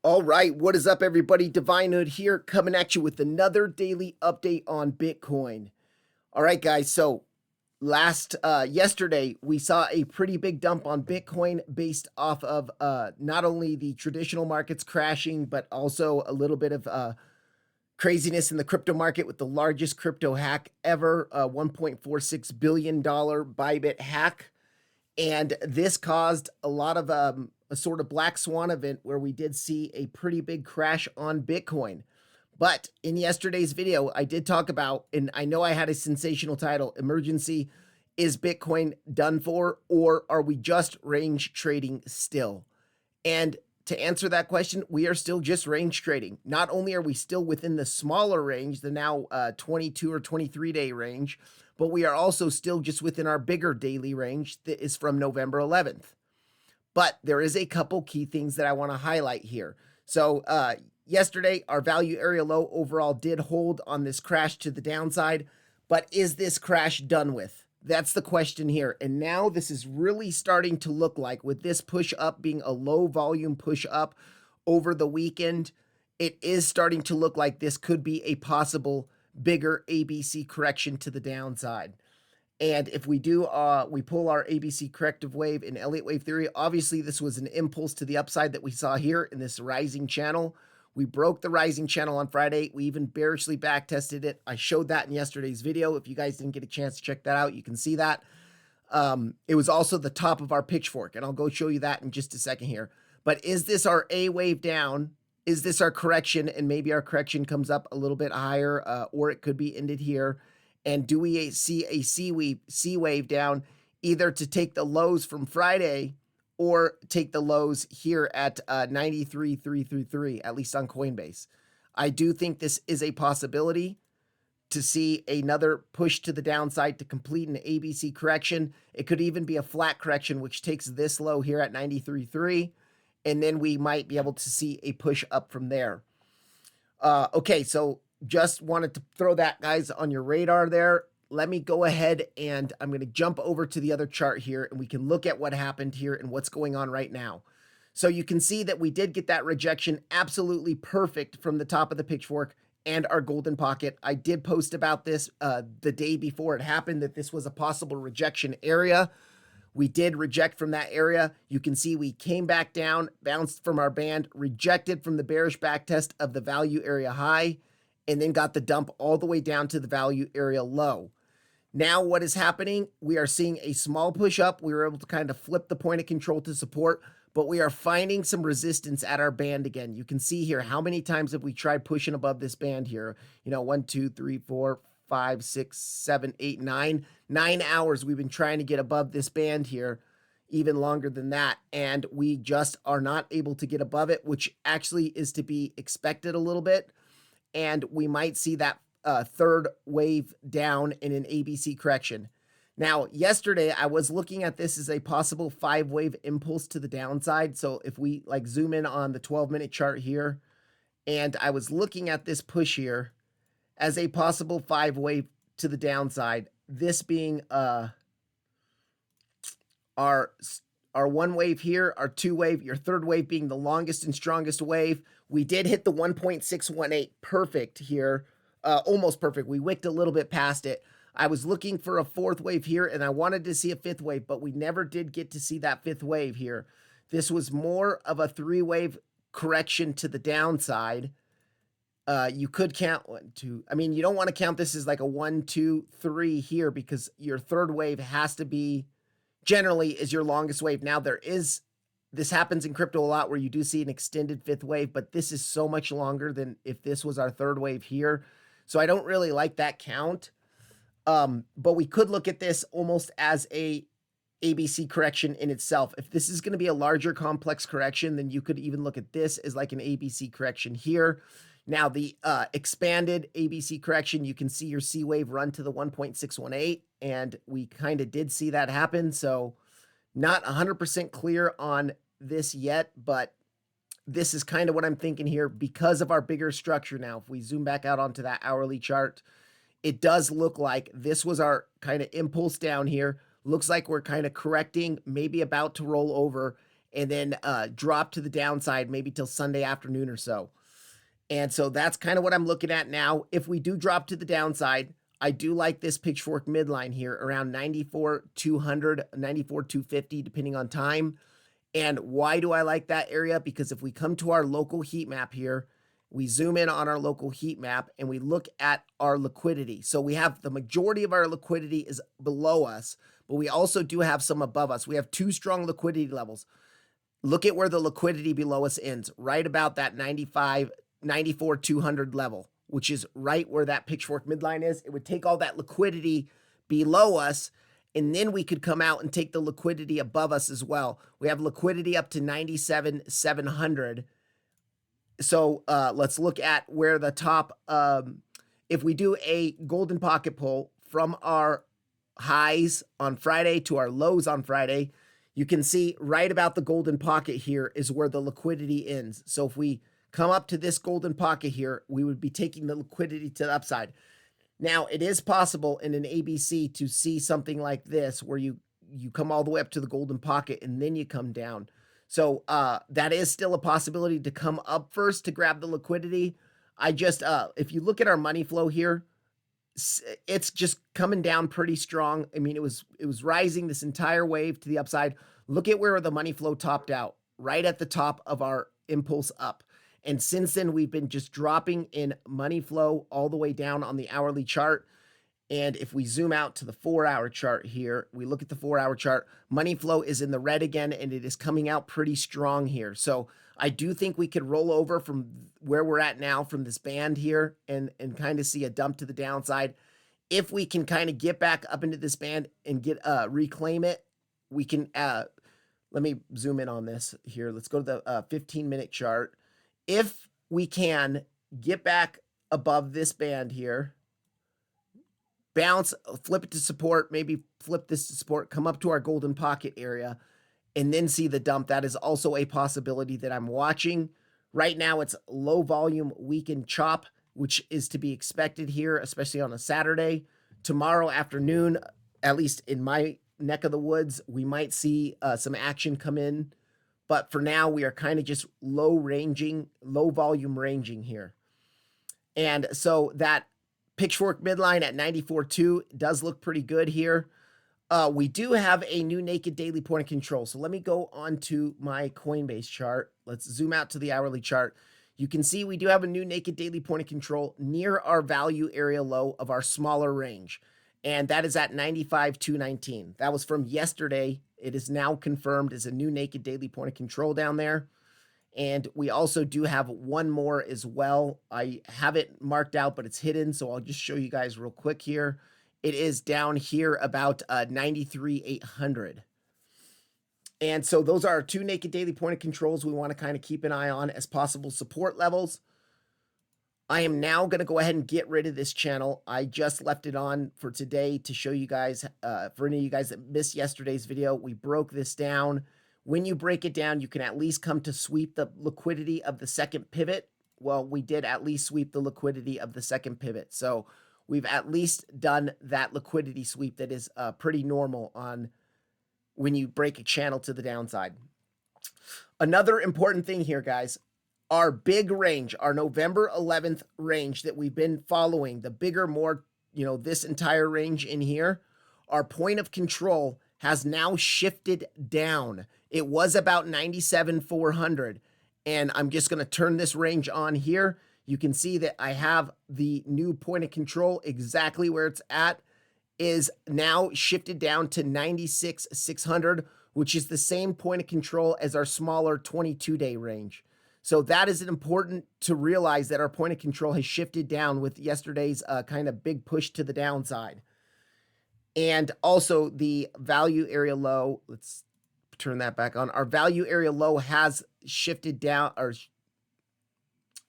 All right, what is up, everybody? Divine Hood here, coming at you with another daily update on Bitcoin. All right, guys. So yesterday we saw a pretty big dump on Bitcoin based off of not only the traditional markets crashing, but also a little bit of craziness in the crypto market with the largest crypto hack ever, $1.46 billion Bybit hack. And this caused a lot of a sort of black swan event where we did see a pretty big crash on Bitcoin. But in yesterday's video, I did talk about, and I know I had a sensational title, Emergency, is Bitcoin done for, or are we just range trading still? And to answer that question, we are still just range trading. Not only are we still within the smaller range, the now 22 or 23 day range, but we are also still just within our bigger daily range that is from November 11th. But there is a couple key things that I want to highlight here. So yesterday, our value area low overall did hold on this crash to the downside, but is this crash done with? That's the question here. And now this is really starting to look like, with this push up being a low volume push up over the weekend, it is starting to look like this could be a possible bigger ABC correction to the downside. And if we do, we pull our ABC corrective wave in Elliott wave theory, obviously this was an impulse to the upside that we saw here in this rising channel. We broke the rising channel on Friday. We even bearishly back tested it. I showed that in yesterday's video. If you guys didn't get a chance to check that out, you can see that. It was also the top of our pitchfork, and I'll go show you that in just a second here. But is this our A wave down? Is this our correction? And maybe our correction comes up a little bit higher, or it could be ended here. And do we see a C wave down, either to take the lows from Friday or take the lows here at 93,333, at least on Coinbase? I do think this is a possibility to see another push to the downside to complete an ABC correction. It could even be a flat correction, which takes this low here at 93.3, and then we might be able to see a push up from there. Okay, so just wanted to throw that, guys, on your radar there. Let me go ahead and I'm going to jump over to the other chart here, and we can look at what happened here and what's going on right now. So you can see that we did get that rejection absolutely perfect from the top of the pitchfork and our golden pocket. I did post about this the day before it happened, that this was a possible rejection area. We did reject from that area. You can see we came back down, bounced from our band, rejected from the bearish back test of the value area high, and then got the dump all the way down to the value area low. Now what is happening? We are seeing a small push up. We were able to kind of flip the point of control to support, but we are finding some resistance at our band again. You can see here, how many times have we tried pushing above this band here? 1, 2, 3, 4, 5, 6, 7, 8, 9. 9 hours we've been trying to get above this band here, even longer than that, and we just are not able to get above it, which actually is to be expected a little bit. And we might see that third wave down in an ABC correction. Now, yesterday, I was looking at this as a possible 5-wave impulse to the downside. So if we zoom in on the 12-minute chart here, and I was looking at this push here as a possible 5-wave to the downside, this being our 1 wave here, our 2 wave, your 3rd wave being the longest and strongest wave. We did hit the 1.618 perfect here, almost perfect. We wicked a little bit past it. I was looking for a 4th wave here, and I wanted to see a 5th wave, but we never did get to see that 5th wave here. This was more of a 3-wave correction to the downside. You could count 1, 2. I mean, you don't want to count this as like a 1, 2, 3 here, because your 3rd wave has to be, generally, is your longest wave. Now, this happens in crypto a lot where you do see an extended 5th wave, but this is so much longer than if this was our 3rd wave here. So I don't really like that count. But we could look at this almost as a ABC correction in itself. If this is going to be a larger complex correction, then you could even look at this as like an ABC correction here. Now, the expanded ABC correction, you can see your C wave run to the 1.618, and we kind of did see that happen. So not 100% clear on this yet, but this is kind of what I'm thinking here because of our bigger structure. Now, if we zoom back out onto that hourly chart, it does look like this was our kind of impulse down here. Looks like we're kind of correcting, maybe about to roll over. and then drop to the downside maybe till Sunday afternoon or so. And so that's kind of what I'm looking at now. If we do drop to the downside, I do like this pitchfork midline here around 94,200, 94,250, depending on time. And why do I like that area? Because if we come to our local heat map here, we zoom in on our local heat map and we look at our liquidity. So we have the majority of our liquidity is below us, but we also do have some above us. We have two strong liquidity levels. Look at where the liquidity below us ends, right about that 94,200 level, which is right where that pitchfork midline is. It would take all that liquidity below us, and then we could come out and take the liquidity above us as well. We have liquidity up to 97,700. So let's look at where the top, if we do a golden pocket pull from our highs on Friday to our lows on Friday, you can see right about the golden pocket here is where the liquidity ends. So if we come up to this golden pocket here, we would be taking the liquidity to the upside. Now, it is possible in an ABC to see something like this where you come all the way up to the golden pocket and then you come down. So that is still a possibility to come up first to grab the liquidity. I just, if you look at our money flow here, it's just coming down pretty strong. I mean, it was rising this entire wave to the upside. Look at where the money flow topped out, right at the top of our impulse up. And since then, we've been just dropping in money flow all the way down on the hourly chart. And if we zoom out to the 4-hour chart here, we look at the 4-hour chart, money flow is in the red again, and it is coming out pretty strong here. So I do think we could roll over from where we're at now from this band here and kind of see a dump to the downside. If we can kind of get back up into this band and get reclaim it, we can, let me zoom in on this here. Let's go to the 15-minute chart. If we can get back above this band here, bounce, flip it to support, maybe flip this to support, come up to our golden pocket area, and then see the dump. That is also a possibility that I'm watching. Right now, it's low volume weekend chop, which is to be expected here, especially on a Saturday. Tomorrow afternoon, at least in my neck of the woods, we might see some action come in. But for now, we are kind of just low volume ranging here. And so that pitchfork midline at 94.2 does look pretty good here. We do have a new naked daily point of control. So let me go on to my Coinbase chart. Let's zoom out to the hourly chart. You can see we do have a new naked daily point of control near our value area low of our smaller range. And that is at 95,219. That was from yesterday. It is now confirmed as a new naked daily point of control down there. And we also do have one more as well. I have it marked out, but it's hidden. So I'll just show you guys real quick here. It is down here about 93,800. And so those are our two naked daily point of controls we want to kind of keep an eye on as possible support levels. I am now going to go ahead and get rid of this channel. I just left it on for today to show you guys, for any of you guys that missed yesterday's video, we broke this down. When you break it down, you can at least come to sweep the liquidity of the second pivot. Well, we did at least sweep the liquidity of the second pivot. So we've at least done that liquidity sweep that is pretty normal on when you break a channel to the downside. Another important thing here, guys, our big range, our November 11th range that we've been following, the bigger, more, this entire range in here, our point of control has now shifted down. It was about 97,400, and I'm just going to turn this range on here. You can see that I have the new point of control exactly where it's at, is now shifted down to 96,600, which is the same point of control as our smaller 22-day range. So that is important to realize that our point of control has shifted down with yesterday's kind of big push to the downside. And also the value area low, let's turn that back on. Our value area low has shifted down, or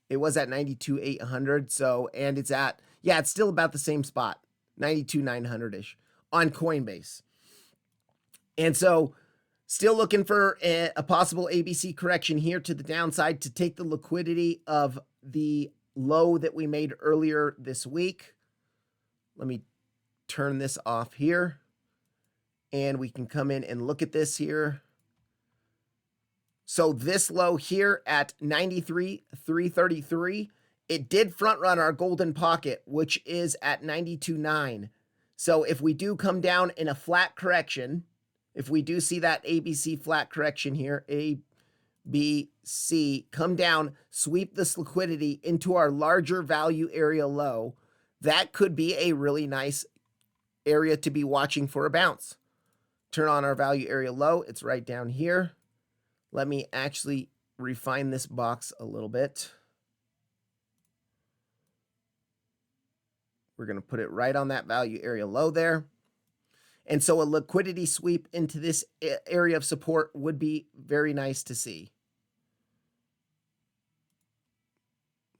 it was at 92,800. So, and it's at, it's still about the same spot, 92,900-ish on Coinbase. And so still looking for a possible ABC correction here to the downside to take the liquidity of the low that we made earlier this week. Let me turn this off here, and we can come in and look at this here. So this low here at 93,333, it did front run our golden pocket, which is at 92.9. So if we do come down in a flat correction, if we do see that ABC flat correction here, A, B, C, come down, sweep this liquidity into our larger value area low, that could be a really nice area to be watching for a bounce. Turn on our value area low. It's right down here. Let me actually refine this box a little bit. We're going to put it right on that value area low there. And so a liquidity sweep into this area of support would be very nice to see.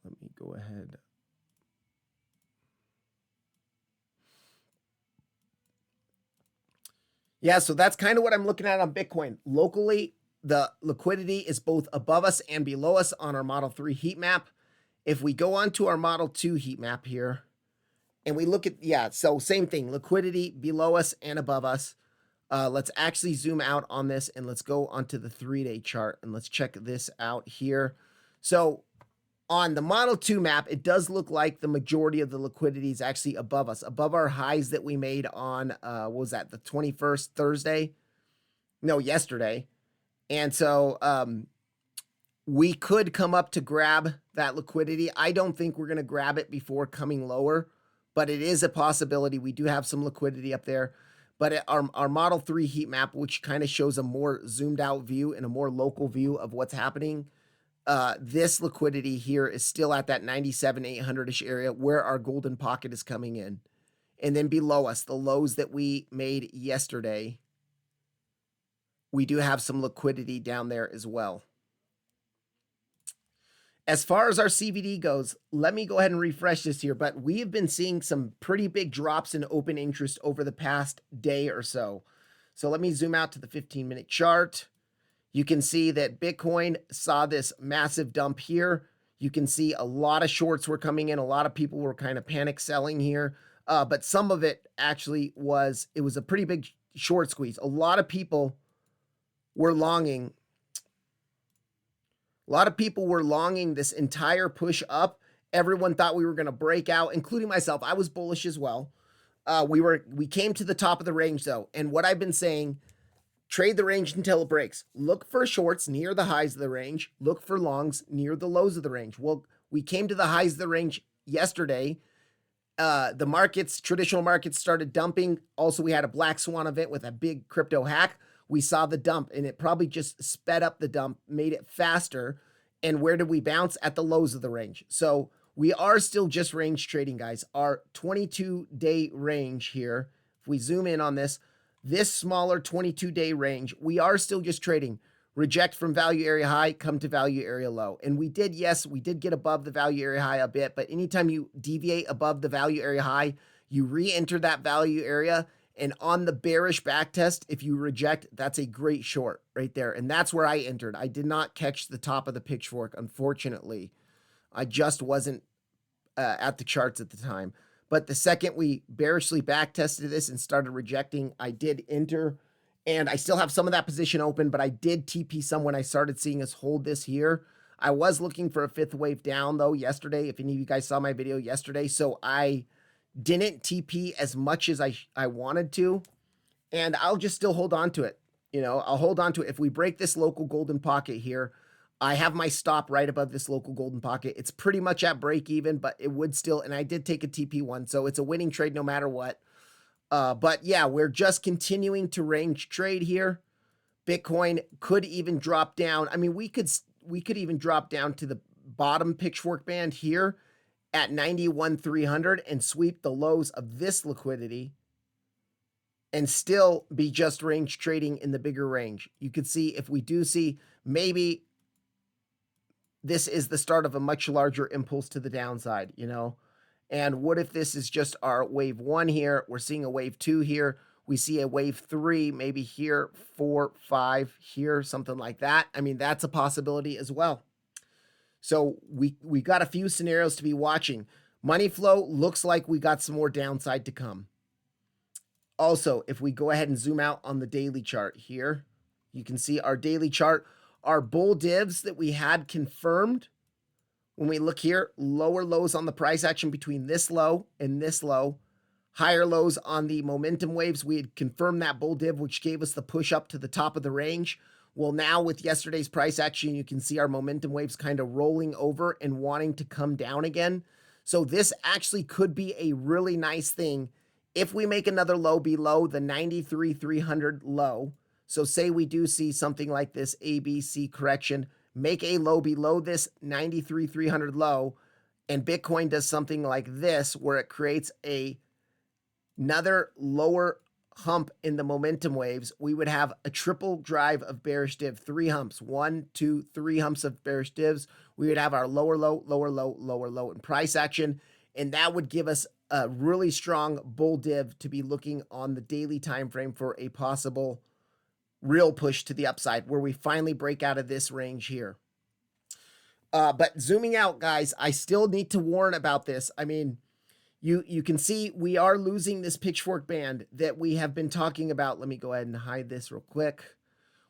Let me go ahead. Yeah, so that's kind of what I'm looking at on Bitcoin. Locally, the liquidity is both above us and below us on our Model 3 heat map. If we go on to our Model 2 heat map here, and we look at, yeah, so same thing, liquidity below us and above us. Let's actually zoom out on this and let's go onto the 3-day chart and let's check this out here. So on the Model 2 map, it does look like the majority of the liquidity is actually above us, above our highs that we made on, what was that, the 21st, Thursday? No, yesterday. And so we could come up to grab that liquidity. I don't think we're going to grab it before coming lower, but it is a possibility. We do have some liquidity up there. But our Model 3 heat map, which kind of shows a more zoomed out view and a more local view of what's happening, this liquidity here is still at that 97,800-ish area where our golden pocket is coming in. And then below us, the lows that we made yesterday, we do have some liquidity down there as well. As far as our CVD goes, let me go ahead and refresh this here, but we have been seeing some pretty big drops in open interest over the past day or so. So let me zoom out to the 15-minute chart. You can see that Bitcoin saw this massive dump here. You can see a lot of shorts were coming in. A lot of people were kind of panic selling here. But some of it actually was a pretty big short squeeze. A lot of people were longing. A lot of people were longing this entire push up. Everyone thought we were going to break out, including myself. I was bullish as well. We came to the top of the range though. And what I've been saying, trade the range until it breaks. Look for shorts near the highs of the range. Look for longs near the lows of the range. Well, we came to the highs of the range yesterday. The markets, traditional markets started dumping. Also, we had a black swan event with a big crypto hack. We saw the dump and it probably just sped up the dump, made it faster. And where did we bounce? At the lows of the range. So we are still just range trading, guys. Our 22-day range here, if we zoom in on this smaller 22-day range, we are still just trading. Reject from value area high, come to value area low. And we did, yes, we did get above the value area high a bit, but anytime you deviate above the value area high, you re-enter that value area. And on the bearish back test, if you reject, that's a great short right there. And that's where I entered. I did not catch the top of the pitchfork, unfortunately. I just wasn't at the charts at the time. But the second we bearishly back tested this and started rejecting, I did enter. And I still have some of that position open, but I did TP some when I started seeing us hold this here. I was looking for a fifth wave down, though, yesterday, if any of you guys saw my video yesterday. So I didn't TP as much as I wanted to, and I'll just still hold on to it. You know, I'll hold on to it. If we break this local golden pocket here, I have my stop right above this local golden pocket. It's pretty much at break even, but it would still, and I did take a TP one, so it's a winning trade no matter what. But yeah, we're just continuing to range trade here. Bitcoin could even drop down. I mean, we could even drop down to the bottom pitchfork band here at 91,300 and sweep the lows of this liquidity and still be just range trading in the bigger range. You could see if we do see maybe this is the start of a much larger impulse to the downside, you know? And what if this is just our wave 1 here? We're seeing a wave 2 here. We see a wave 3, maybe here, 4, 5 here, something like that. I mean, that's a possibility as well. So we got a few scenarios to be watching. Money flow looks like we got some more downside to come. Also, if we go ahead and zoom out on the daily chart here, you can see our daily chart. Our bull divs that we had confirmed, when we look here, lower lows on the price action between this low and this low, higher lows on the momentum waves. We had confirmed that bull div, which gave us the push up to the top of the range. Well, now with yesterday's price action, you can see our momentum waves kind of rolling over and wanting to come down again. So this actually could be a really nice thing if we make another low below the 93,300 low. So say we do see something like this ABC correction, make a low below this 93,300 low, and Bitcoin does something like this where it creates another lower hump in the momentum waves, we would have a triple drive of bearish div, 3 humps, 1, 2, 3 humps of bearish divs. We would have our lower low, lower low, lower low in price action, and that would give us a really strong bull div to be looking on the daily time frame for a possible real push to the upside where we finally break out of this range here. But zooming out, guys, I still need to warn about this. I mean, you can see we are losing this pitchfork band that we have been talking about. Let me go ahead and hide this real quick.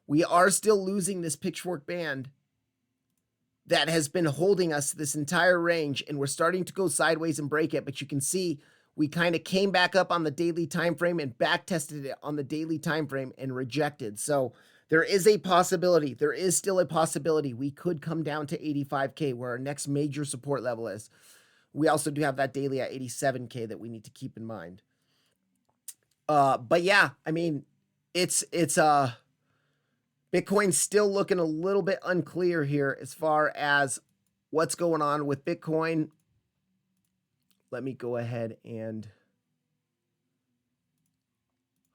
We are still losing this pitchfork band that has been holding us this entire range, and we're starting to go sideways and break it. But you can see we kind of came back up on the daily time frame and back tested it on the daily time frame and rejected. So there is a possibility. There is still a possibility we could come down to 85K where our next major support level is. We also do have that daily at 87K that we need to keep in mind. But yeah, I mean, it's Bitcoin's still looking a little bit unclear here as far as what's going on with Bitcoin. Let me go ahead and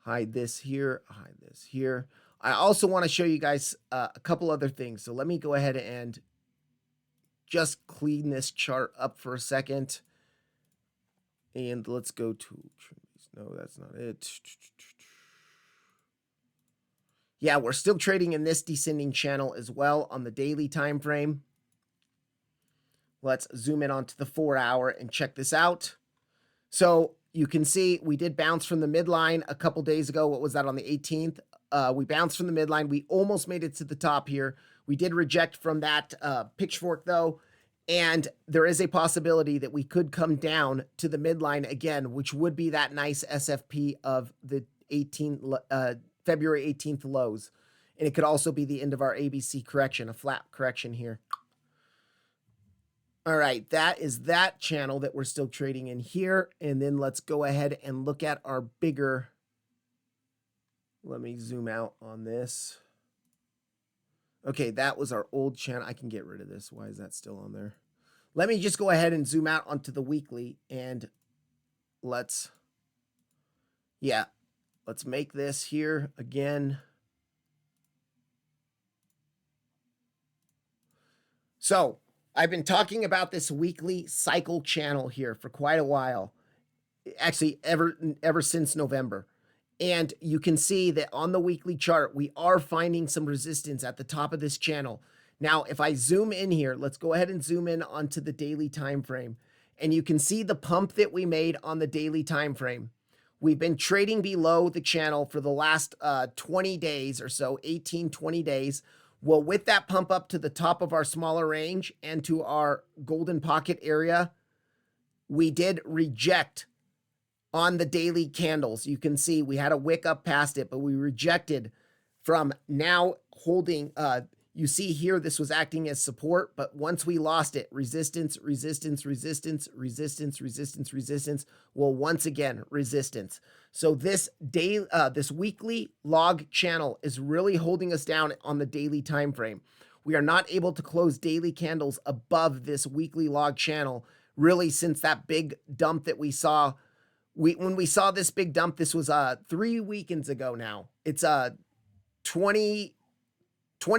hide this here, hide this here. I also want to show you guys a couple other things. So let me go ahead and just clean this chart up for a second. And let's go to, no, that's not it. Yeah, we're still trading in this descending channel as well on the daily time frame. Let's zoom in onto the 4-hour and check this out. So you can see we did bounce from the midline a couple days ago. What was that, on the 18th? We bounced from the midline. We almost made it to the top here. We did reject from that pitchfork though, and there is a possibility that we could come down to the midline again, which would be that nice SFP of the February 18th lows. And it could also be the end of our ABC correction, a flat correction here. All right, that is that channel that we're still trading in here. And then let's go ahead and look at our bigger, let me zoom out on this. Okay, that was our old channel. I can get rid of this. Why is that still on there? Let me just go ahead and zoom out onto the weekly and let's make this here again. So I've been talking about this weekly cycle channel here for quite a while, actually ever since November. And you can see that on the weekly chart, we are finding some resistance at the top of this channel. Now, if I zoom in here, let's go ahead and zoom in onto the daily time frame. And you can see the pump that we made on the daily time frame. We've been trading below the channel for the last 20 days or so, 18, 20 days. Well, with that pump up to the top of our smaller range and to our golden pocket area, we did reject on the daily candles. You can see we had a wick up past it, but we rejected from now holding, you see here, this was acting as support, but once we lost it, resistance, resistance, resistance, resistance, resistance, resistance, well, once again, resistance. So this this weekly log channel is really holding us down on the daily time frame. We are not able to close daily candles above this weekly log channel, really, since that big dump that we saw. When we saw this big dump, this was 3 weekends ago now. It's 20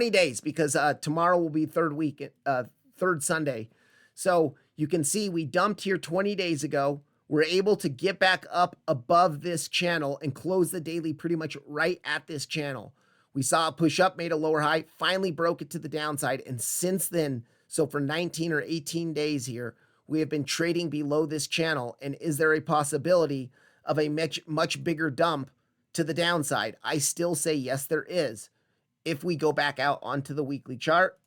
days, because tomorrow will be third Sunday. So you can see we dumped here 20 days ago. We're able to get back up above this channel and close the daily pretty much right at this channel. We saw a push up, made a lower high, finally broke it to the downside. And since then, so for 19 or 18 days here, we have been trading below this channel. And is there a possibility of a much bigger dump to the downside? I still say yes, there is. if we go back out onto the weekly chart,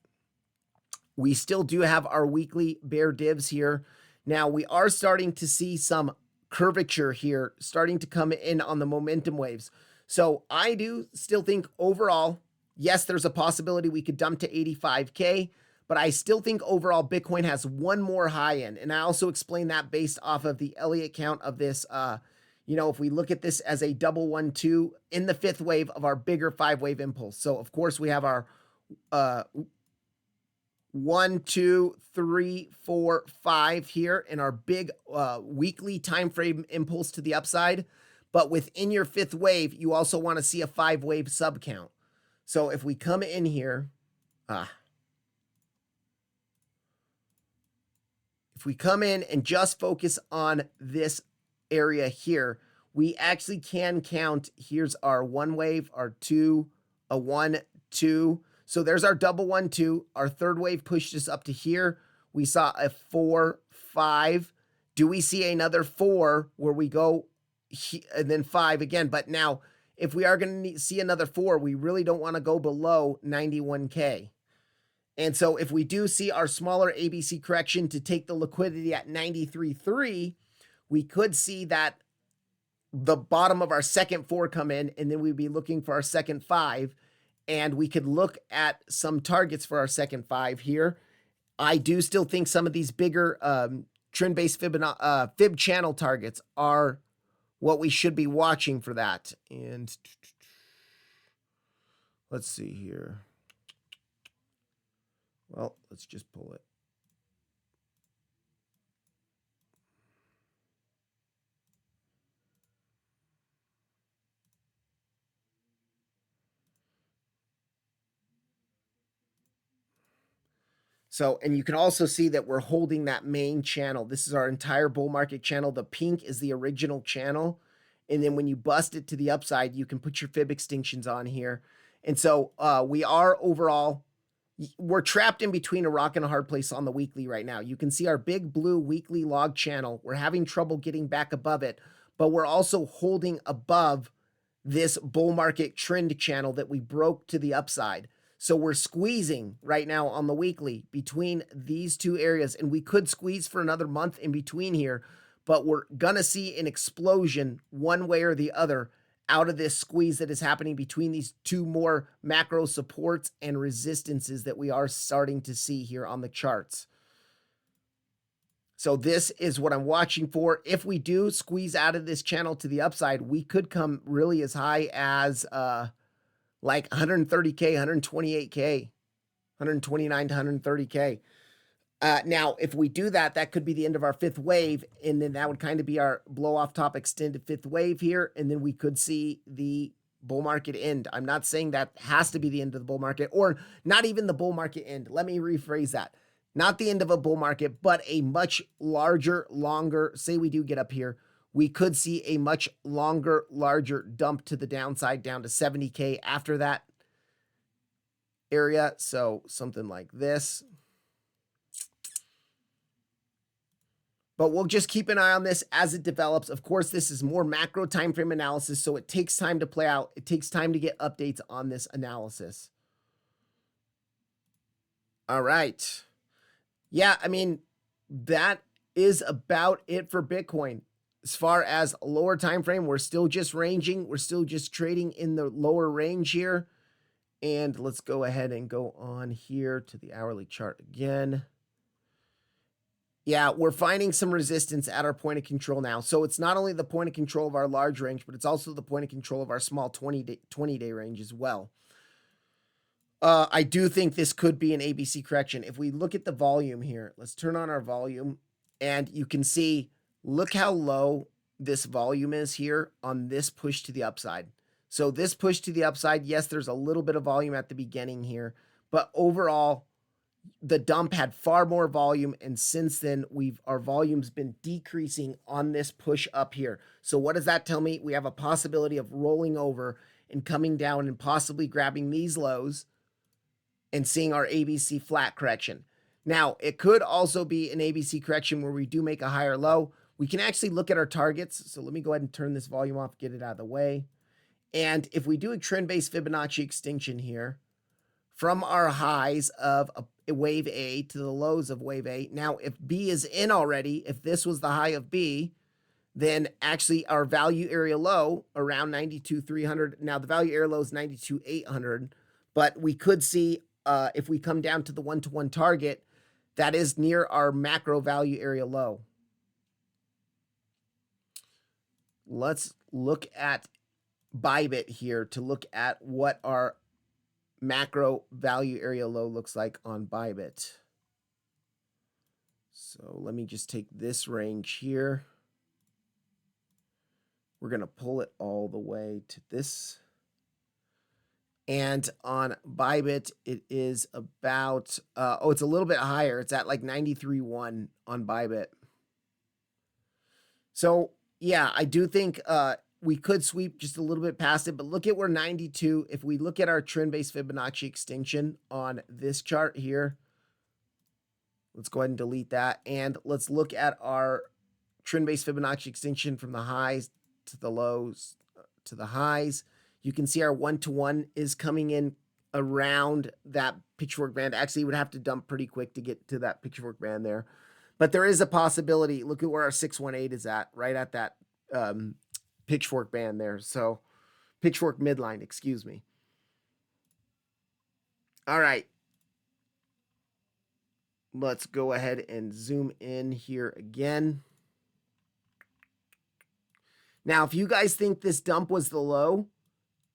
we still do have our weekly bear divs here. Now we are starting to see some curvature here starting to come in on the momentum waves. So I do still think overall, yes, there's a possibility we could dump to 85K, but I still think overall Bitcoin has one more high end. And I also explain that based off of the Elliott count of this. If we look at this as a double 1-2 in the fifth wave of our bigger 5-wave impulse. So of course we have our 1, 2, 3, 4, 5 here in our big weekly time frame impulse to the upside. But within your fifth wave, you also want to see a 5-wave sub count. So if we come in here, if we come in and just focus on this area here, we actually can count. Here's our 1 wave, our 2, a 1, 2. So there's our double 1-2. Our third wave pushed us up to here. We saw a 4, 5. Do we see another 4 where we go and then 5 again? But now, if we are going to see another 4, we really don't want to go below 91K. And so if we do see our smaller ABC correction to take the liquidity at 93.3, we could see that the bottom of our second 4 come in, and then we'd be looking for our second 5. And we could look at some targets for our second 5 here. I do still think some of these bigger trend-based fib channel targets are what we should be watching for that. And let's see here. Well, let's just pull it. So, and you can also see that we're holding that main channel. This is our entire bull market channel. The pink is the original channel. And then when you bust it to the upside, you can put your fib extinctions on here. And so we are overall, we're trapped in between a rock and a hard place on the weekly right now. You can see our big blue weekly log channel. We're having trouble getting back above it, but we're also holding above this bull market trend channel that we broke to the upside. So we're squeezing right now on the weekly between these two areas, and we could squeeze for another month in between here, but we're going to see an explosion one way or the other out of this squeeze that is happening between these two more macro supports and resistances that we are starting to see here on the charts. So this is what I'm watching for. If we do squeeze out of this channel to the upside, we could come really as high as like 130K, 128K, 129 to 130K. Now, if we do that, that could be the end of our fifth wave, and then that would kind of be our blow-off top extended fifth wave here, and then we could see the bull market end. I'm not saying that has to be the end of the bull market, or not even the bull market end. Let me rephrase that. Not the end of a bull market, but a much larger, longer, say we do get up here, we could see a much longer, larger dump to the downside down to 70K after that area. So something like this. But we'll just keep an eye on this as it develops. Of course, this is more macro time frame analysis, so it takes time to play out. It takes time to get updates on this analysis. All right. Yeah, I mean, that is about it for Bitcoin. As far as a lower time frame, we're still just ranging. We're still just trading in the lower range here. And let's go ahead and go on here to the hourly chart again. Yeah, we're finding some resistance at our point of control now. So it's not only the point of control of our large range, but it's also the point of control of our small 20-day range as well. I do think this could be an ABC correction. If we look at the volume here, let's turn on our volume, and you can see, look how low this volume is here on this push to the upside. So this push to the upside, yes, there's a little bit of volume at the beginning here, but overall, the dump had far more volume, and since then our volume's been decreasing on this push up here. So what does that tell me? We have a possibility of rolling over and coming down and possibly grabbing these lows and seeing our ABC flat correction. Now, it could also be an ABC correction where we do make a higher low. We can actually look at our targets. So let me go ahead and turn this volume off, get it out of the way. And if we do a trend-based Fibonacci extinction here, from our highs of a wave A to the lows of wave A. Now, if B is in already, if this was the high of B, then actually our value area low around 92,300. Now the value area low is 92,800, but we could see if we come down to the one-to-one target, that is near our macro value area low. Let's look at Bybit here to look at what our macro value area low looks like on Bybit. So let me just take this range here. We're going to pull it all the way to this. And on Bybit, it is about, it's a little bit higher. It's at like 93.1 on Bybit. So yeah, I do think we could sweep just a little bit past it, but look at where 92, if we look at our trend-based Fibonacci extinction on this chart here, let's go ahead and delete that. And let's look at our trend-based Fibonacci extinction from the highs to the lows to the highs. You can see our one-to-one is coming in around that pitchfork band. Actually, it would have to dump pretty quick to get to that pitchfork band there. But there is a possibility. Look at where our 618 is at, right at that pitchfork band there. So pitchfork midline, excuse me. All right. Let's go ahead and zoom in here again. Now, if you guys think this dump was the low,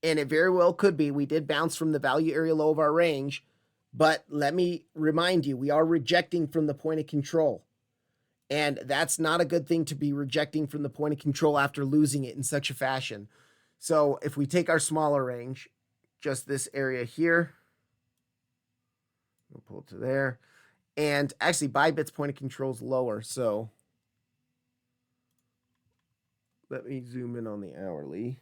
and it very well could be, we did bounce from the value area low of our range, but let me remind you, we are rejecting from the point of control. And that's not a good thing to be rejecting from the point of control after losing it in such a fashion. So if we take our smaller range, just this area here, we'll pull it to there. And actually, Bybit's point of control is lower, so let me zoom in on the hourly.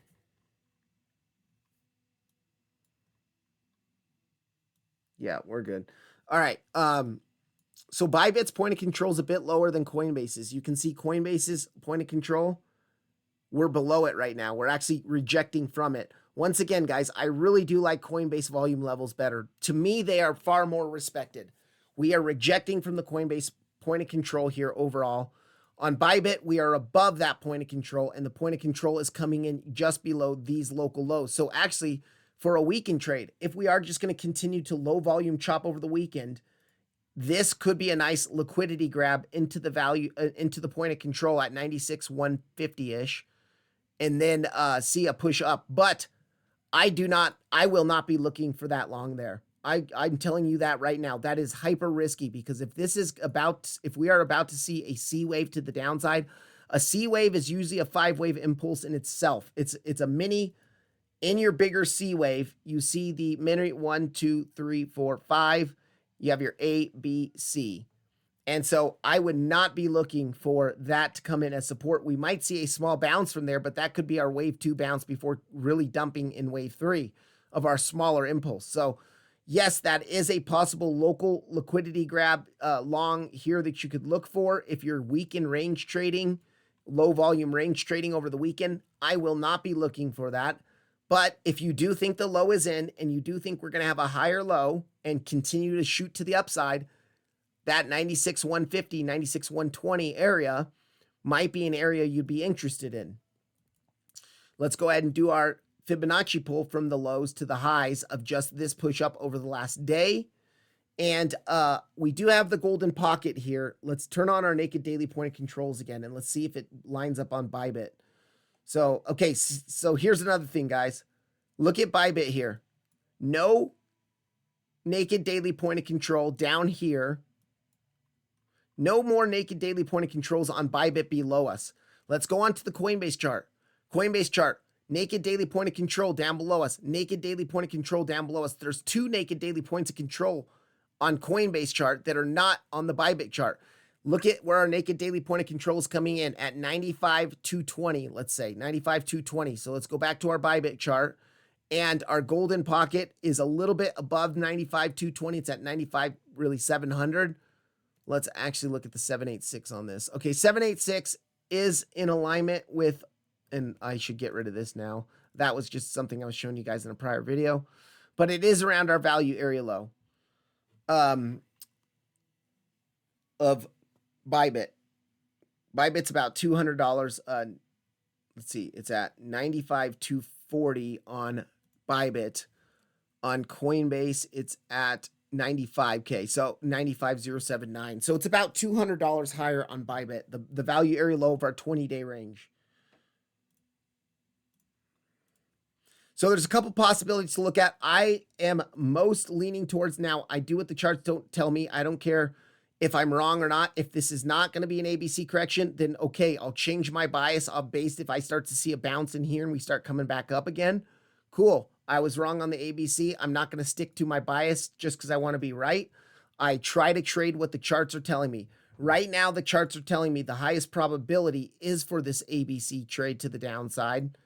Yeah, we're good. All right. So Bybit's point of control is a bit lower than Coinbase's. You can see Coinbase's point of control. We're below it right now. We're actually rejecting from it. Once again, guys, I really do like Coinbase volume levels better. To me, they are far more respected. We are rejecting from the Coinbase point of control here overall. On Bybit, we are above that point of control, and the point of control is coming in just below these local lows. So actually, for a weekend trade, if we are just going to continue to low volume chop over the weekend, this could be a nice liquidity grab into the value, into the point of control at 96,150-ish, and then see a push up. But I will not be looking for that long there. I'm telling you that right now. That is hyper risky, because if we are about to see a C wave to the downside, a C wave is usually a 5-wave impulse in itself. It's a mini. In your bigger C wave, you see the mini 1, 2, 3, 4, 5. You have your A, B, C. And so I would not be looking for that to come in as support. We might see a small bounce from there, but that could be our wave 2 bounce before really dumping in wave 3 of our smaller impulse. So yes, that is a possible local liquidity grab long here that you could look for if you're weak in range trading, low volume range trading over the weekend. I will not be looking for that. But if you do think the low is in, and you do think we're going to have a higher low and continue to shoot to the upside, that 96,150, 96,120 area might be an area you'd be interested in. Let's go ahead and do our Fibonacci pull from the lows to the highs of just this push up over the last day. And we do have the golden pocket here. Let's turn on our naked daily point of controls again, and let's see if it lines up on Bybit. So, okay, so here's another thing, guys. Look at Bybit here. No naked daily point of control down here. No more naked daily point of controls on Bybit below us. Let's go on to the Coinbase chart. Coinbase chart. Naked daily point of control down below us. Naked daily point of control down below us. There's 2 naked daily points of control on Coinbase chart that are not on the Bybit chart. Look at where our naked daily point of control is coming in at 95,220, let's say, 95,220. So let's go back to our Bybit chart. And our golden pocket is a little bit above 95,220. It's at 95, really 700. Let's actually look at the 786 on this. Okay, 786 is in alignment with, and I should get rid of this now. That was just something I was showing you guys in a prior video. but it is around our value area low of Bybit. Bybit's about $200. Let's see, it's at 95,240 on Bybit. On Coinbase, it's at 95K, so 95,079. So it's about $200 higher on Bybit, the value area low of our 20-day range. So there's a couple possibilities to look at. I am most leaning towards now. I do what the charts don't tell me. I don't care if I'm wrong or not. If this is not going to be an ABC correction, then okay, I'll change my bias. I'll base if I start to see a bounce in here and we start coming back up again. Cool. I was wrong on the ABC. I'm not going to stick to my bias just because I want to be right. I try to trade what the charts are telling me. Right now, the charts are telling me the highest probability is for this ABC trade to the downside.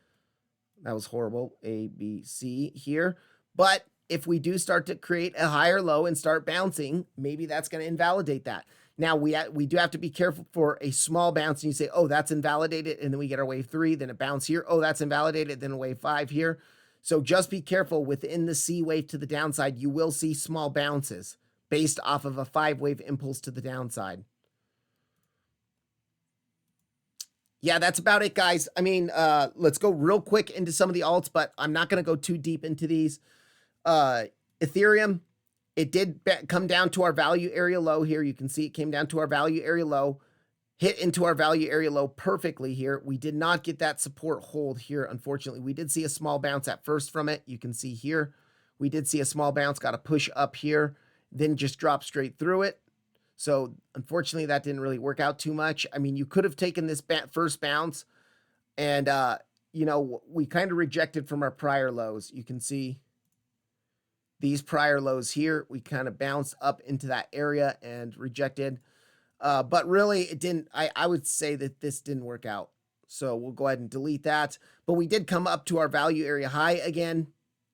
That was horrible, ABC here. But if we do start to create a higher low and start bouncing, maybe that's going to invalidate that. Now, we do have to be careful for a small bounce. And you say, oh, that's invalidated. And then we get our wave 3, then a bounce here. Oh, that's invalidated, then a wave 5 here. So just be careful within the C wave to the downside. You will see small bounces based off of a 5-wave impulse to the downside. Yeah, that's about it, guys. I mean, let's go real quick into some of the alts, but I'm not going to go too deep into these. Ethereum, it did come down to our value area low here. You can see it came down to our value area low, hit into our value area low perfectly here. We did not get that support hold here, unfortunately. We did see a small bounce at first from it. You can see here. We did see a small bounce, got a push up here, then just dropped straight through it. So unfortunately, that didn't really work out too much. I mean, you could have taken this first bounce and, you know, we kind of rejected from our prior lows. You can see these prior lows here. We kind of bounced up into that area and rejected. But really, it didn't. I would say that this didn't work out. So we'll go ahead and delete that. But we did come up to our value area high again.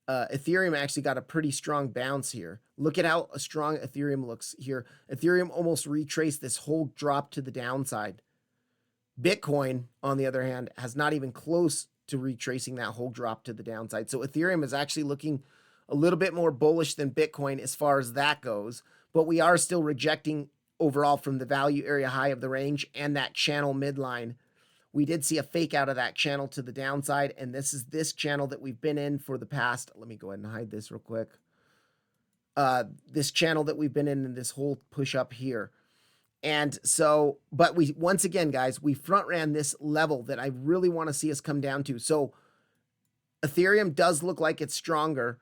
Ethereum actually got a pretty strong bounce here. Look at how strong Ethereum looks here. Ethereum almost retraced this whole drop to the downside. Bitcoin, on the other hand, has not even close to retracing that whole drop to the downside. So Ethereum is actually looking a little bit more bullish than Bitcoin as far as that goes. But we are still rejecting overall from the value area high of the range and that channel midline. We did see a fake out of that channel to the downside, and this is this channel that we've been in for the past. Let me go ahead and hide this real quick. This channel that we've been in this whole push up here. And so, but we, once again, guys, we front ran this level that I really want to see us come down to. So Ethereum does look like it's stronger,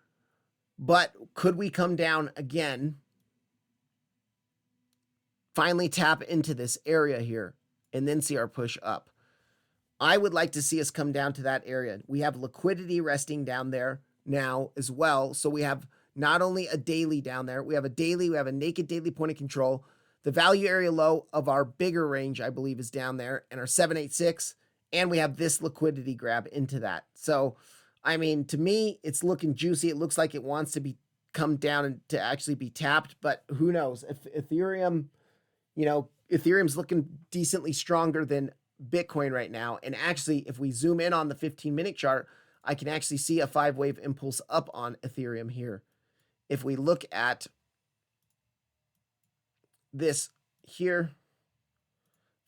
but could we come down again? Finally tap into this area here and then see our push up. I would like to see us come down to that area. We have liquidity resting down there now as well. So we have not only a daily down there, we have a daily, we have a naked daily point of control. The value area low of our bigger range, I believe, is down there, and our 786, and we have this liquidity grab into that. So, I mean, to me, it's looking juicy. It looks like it wants to be come down and to actually be tapped, but who knows? If Ethereum, you know, Ethereum's looking decently stronger than Bitcoin right now. And actually, if we zoom in on the 15-minute chart, I can actually see a 5-wave impulse up on Ethereum here. If we look at this here,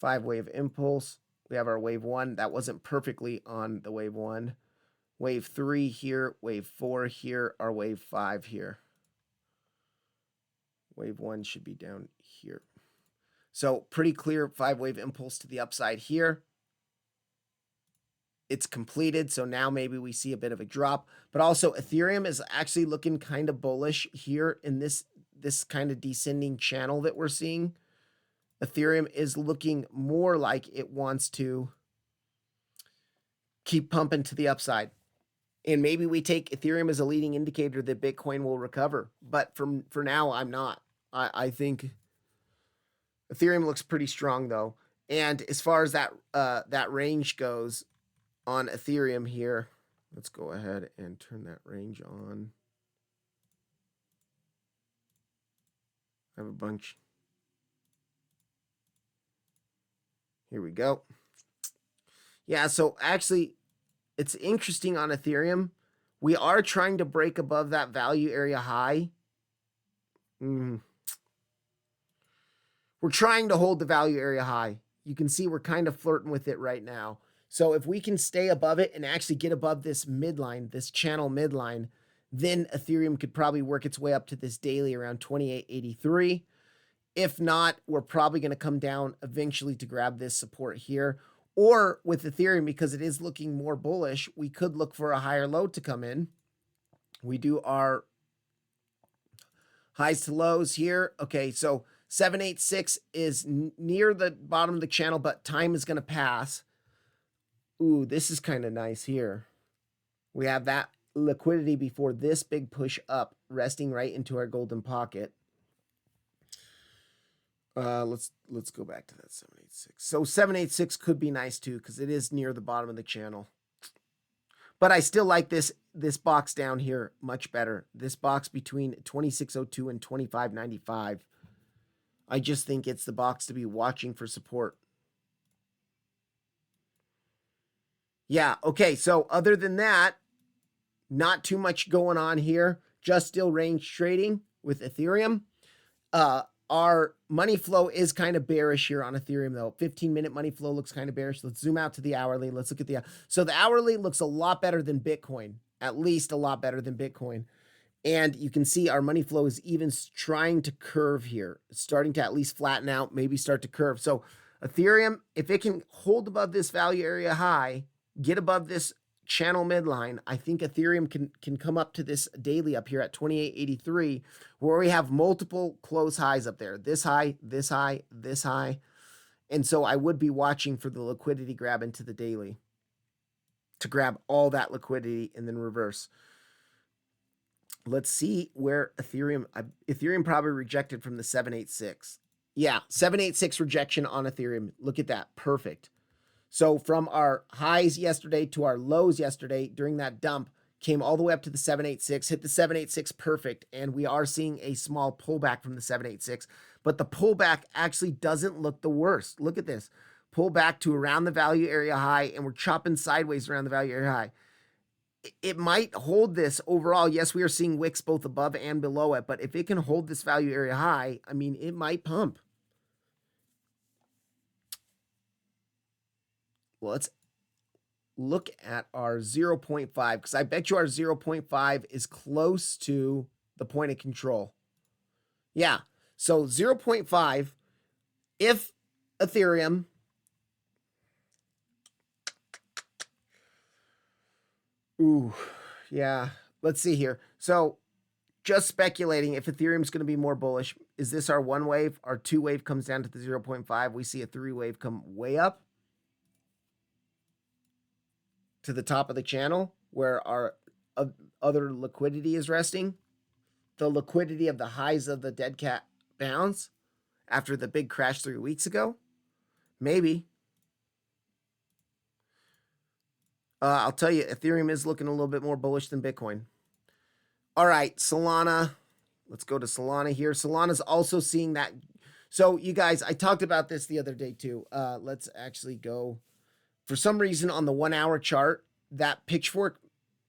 5-wave impulse, we have our wave 1. That wasn't perfectly on the wave 1. Wave 3 here, wave 4 here, our wave 5 here. Wave 1 should be down here. So pretty clear 5-wave impulse to the upside here. It's completed, so now maybe we see a bit of a drop. But also Ethereum is actually looking kind of bullish here in this kind of descending channel that we're seeing. Ethereum is looking more like it wants to keep pumping to the upside. And maybe we take Ethereum as a leading indicator that Bitcoin will recover. But for now, I'm not. I think Ethereum looks pretty strong, though. And as far as that range goes on Ethereum here, let's go ahead and turn that range on. I have a bunch. Here we go. Yeah, so actually, it's interesting on Ethereum. We are trying to break above that value area high. We're trying to hold the value area high. You can see we're kind of flirting with it right now. So if we can stay above it and actually get above this midline, this channel midline, then Ethereum could probably work its way up to this daily around 28.83. If not, we're probably going to come down eventually to grab this support here. Or with Ethereum, because it is looking more bullish, we could look for a higher low to come in. We do our highs to lows here. Okay, so 786 is near the bottom of the channel, but time is going to pass. Ooh, this is kind of nice here. We have that liquidity before this big push up, resting right into our golden pocket. Let's go back to that 786. So 786 could be nice too, because it is near the bottom of the channel. But I still like this box down here much better. This box between 2602 and 2595. I just think it's the box to be watching for support. Yeah, okay, so other than that, not too much going on here. Just still range trading with Ethereum. Our money flow is kind of bearish here on Ethereum, though. 15-minute money flow looks kind of bearish. Let's zoom out to the hourly. Let's look at the... So the hourly looks a lot better than Bitcoin, at least a lot better than Bitcoin. And you can see our money flow is even trying to curve here. It's starting to at least flatten out, maybe start to curve. So Ethereum, if it can hold above this value area high, get above this channel midline, I think Ethereum can come up to this daily up here at 28.83, where we have multiple close highs up there. This high, this high, this high. And so I would be watching for the liquidity grab into the daily to grab all that liquidity and then reverse. Let's see where Ethereum probably rejected from the 786. Yeah, 786 rejection on Ethereum. Look at that. Perfect. So from our highs yesterday to our lows yesterday during that dump, came all the way up to the 786, hit the 786 perfect, and we are seeing a small pullback from the 786, but the pullback actually doesn't look the worst. Look at this. Pull back to around the value area high, and we're chopping sideways around the value area high. It might hold this overall. Yes, we are seeing wicks both above and below it, but if it can hold this value area high, I mean, it might pump. Well, let's look at our 0.5, because I bet you our 0.5 is close to the point of control. Yeah, so 0.5, if Ethereum yeah, let's see here. So just speculating, if Ethereum's going to be more bullish, is this our one wave? Our two wave comes down to the 0.5. We see a three wave come way up to the top of the channel where our other liquidity is resting. The liquidity of the highs of the dead cat bounce after the big crash 3 weeks ago. Maybe. I'll tell you, Ethereum is looking a little bit more bullish than Bitcoin. All right, Solana. Let's go to Solana here. Solana's also seeing that. So you guys, I talked about this the other day too. Let's actually go. For some reason on the 1 hour chart, that pitchfork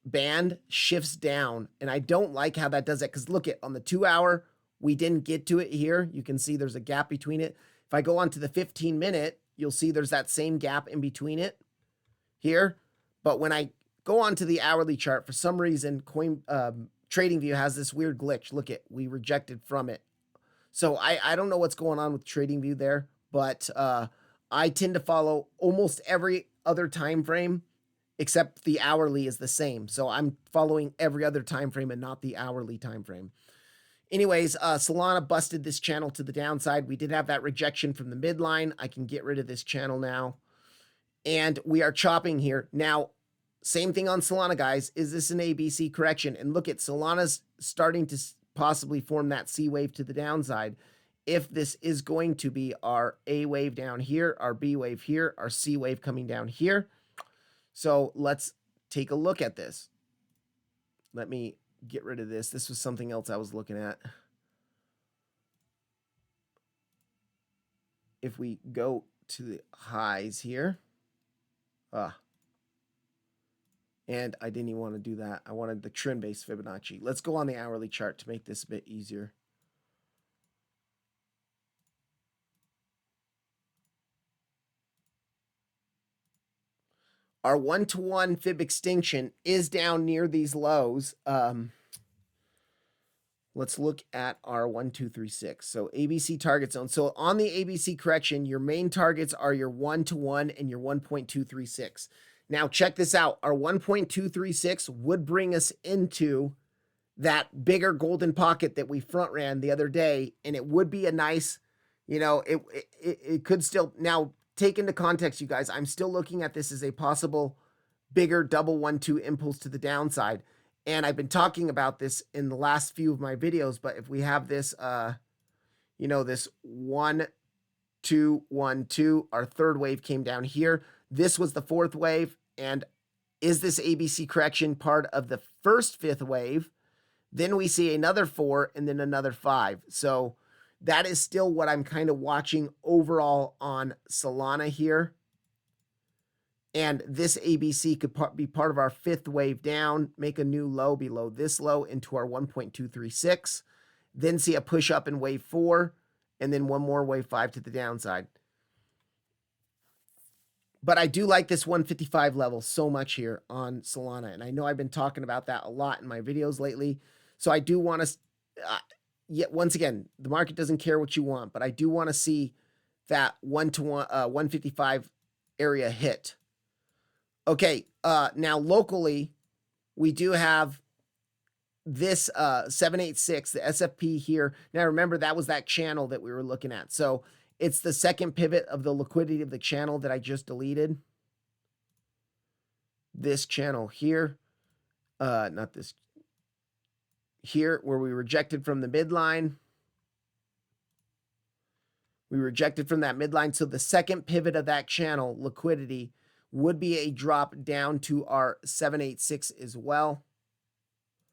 band shifts down. And I don't like how that does it, because look at on the 2 hour, we didn't get to it here. You can see there's a gap between it. If I go on to the 15-minute, you'll see there's that same gap in between it here. But when I go on to the hourly chart, for some reason, TradingView has this weird glitch. Look at, we rejected from it. So I don't know what's going on with TradingView there, but I tend to follow almost every other time frame except the hourly is the same. So I'm following every other time frame and not the hourly time frame. Anyways, Solana busted this channel to the downside. We did have that rejection from the midline. I can get rid of this channel now. And we are chopping here. Now, same thing on Solana, guys. Is this an ABC correction? And look at Solana's starting to possibly form that C wave to the downside. If this is going to be our A wave down here, our B wave here, our C wave coming down here. So let's take a look at this. Let me get rid of this. This was something else I was looking at. If we go to the highs here, And I didn't even want to do that. I wanted the trend-based Fibonacci. Let's go on the hourly chart to make this a bit easier. Our 1-to-1 fib extinction is down near these lows. Let's look at our 1, 2, 3, 6. So ABC target zone. So on the ABC correction, your main targets are your 1-to-1 and your 1.236. Now check this out. Our 1.236 would bring us into that bigger golden pocket that we front ran the other day, and it would be a nice, it could still, now take into context, you guys, I'm still looking at this as a possible bigger double 1-2 impulse to the downside. And I've been talking about this in the last few of my videos, but if we have this, this 1, 2, 1, 2, our third wave came down here. This was the fourth wave. And is this ABC correction part of the first fifth wave? Then we see another 4 and then another 5. So that is still what I'm kind of watching overall on Solana here. And this ABC could be part of our fifth wave down, make a new low below this low into our 1.236, then see a push up in wave 4, and then one more wave 5 to the downside. But I do like this 155 level so much here on Solana. And I know I've been talking about that a lot in my videos lately. So I do want to, yet once again, the market doesn't care what you want, but I do want to see that 155 area hit. Okay, now locally, we do have this 786, the SFP here. Now remember, that was that channel that we were looking at. So it's the second pivot of the liquidity of the channel that I just deleted. This channel here, not this, here where we rejected from the midline. We rejected from that midline. So the second pivot of that channel, liquidity, would be a drop down to our 786 as well.